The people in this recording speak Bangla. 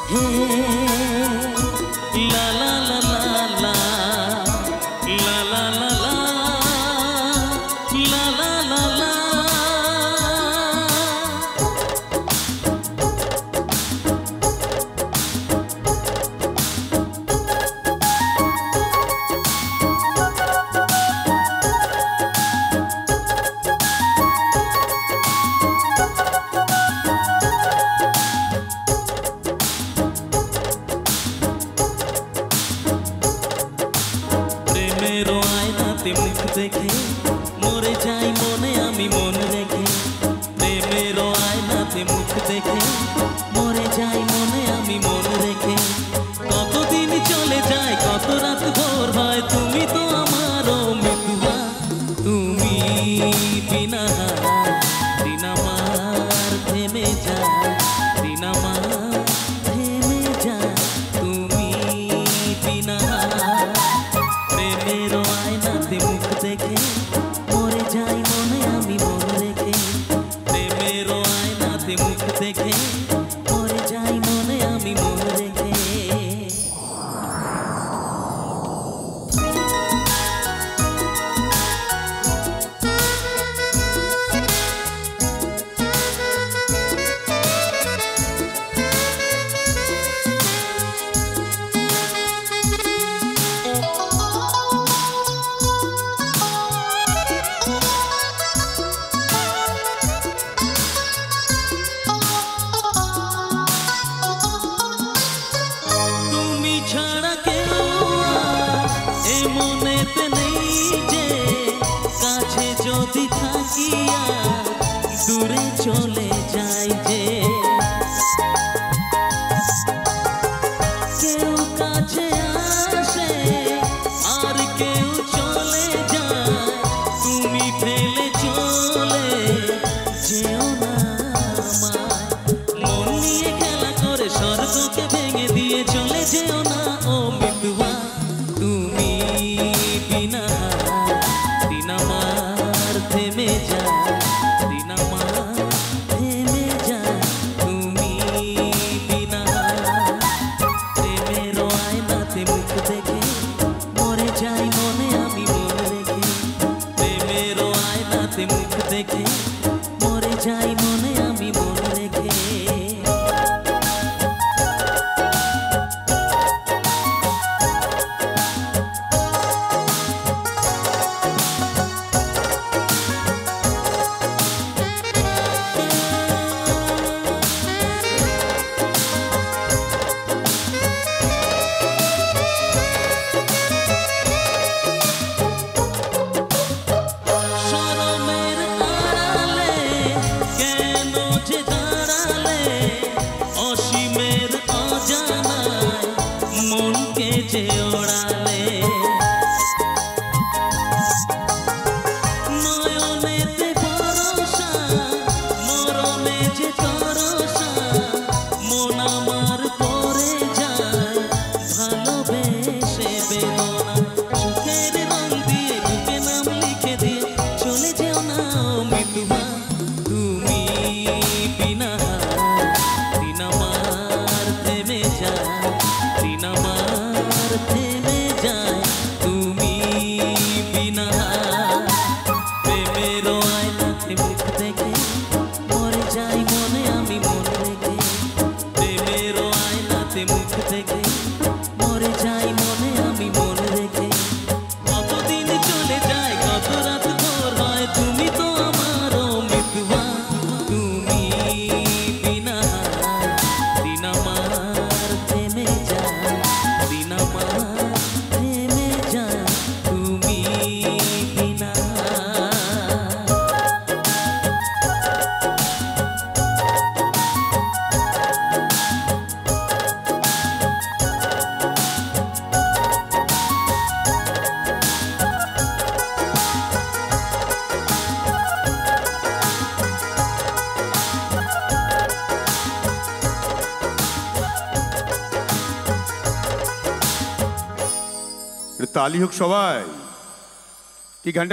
লা লা লা লা লা লা লা লা লা লা লা লা লা। প্রেমের আয়নাতে মুখ দেখে মরে যাই মনে আমি মন রেখে। প্রেমের আয়নাতে মুখ দেখে মরে যাই মনে আমি মন রেখে। কতদিন চলে যায় কত রাত ভোর হয় তুমি তো আমারও মৃত্যুয়া। তুমি বিনা দিন আমার থেমে যায়, দিন আমার থেমে যায় তুমি বিনা। প্রেমের আয়নাতে মুখ দেখে মরে যাই মনে আমি মন রেখে। প্রেমের আয়নাতে মুখ দেখে মরে যাই মনে আমি মন রেখে। ছাড়া কেউ এ মনেতে নেই যে, কাছে যদি থাকি আর দূরে চলে যাই যে। কেউ কাছে আসে আর কেউ চলে যায়, তুমি ফেলে চলে যেও না আমায়। মন নিয়ে খেলা করে স্বর্গকে ভেঙে দিয়ে চলে যেও না ও মৃত্যুয়া। তুমি বিনা দিন আমার থেমে যায়, দিন আমার থেমে যায় তুমি বিনা। প্রেমের আয়নাতে মুখ দেখে মরে যাই মনে আমি মন রেখে। প্রেমের আয়নাতে মুখ দেখে মরে যাই মনে আমি মন রেখে। অসীমের অজানায় মনকে যে ওড়ালে, নয়নেতে ভরসা মরণে যে তরসা। মন আমার পড়ে যায় ভালোবেসে বেদনা, সুখের রং দিয়ে বুকে নাম লিখে দিয়ে চলে যেও না মৃত্যুয়া। তুমি বিনা দিন আমার থেমে যায়, দিন আমার থেমে যায় তুমি বিনা। প্রেমের আয়নাতে মুখ দেখে মরে যাই মনে আমি মন রেখে। প্রেমের আয়নাতে মুখ দেখে মরে যাই মনে আমি মন রেখে। কতদিন চলে যায় কত রাত ভোর হয় তুমি তো আমারও মৃত্যুয়া। তুমি বিনা দিন আমার থেমে যায়, দিন আমার থেমে যায় তুমি বিনা। তালি হোক সবাই। কি গানটা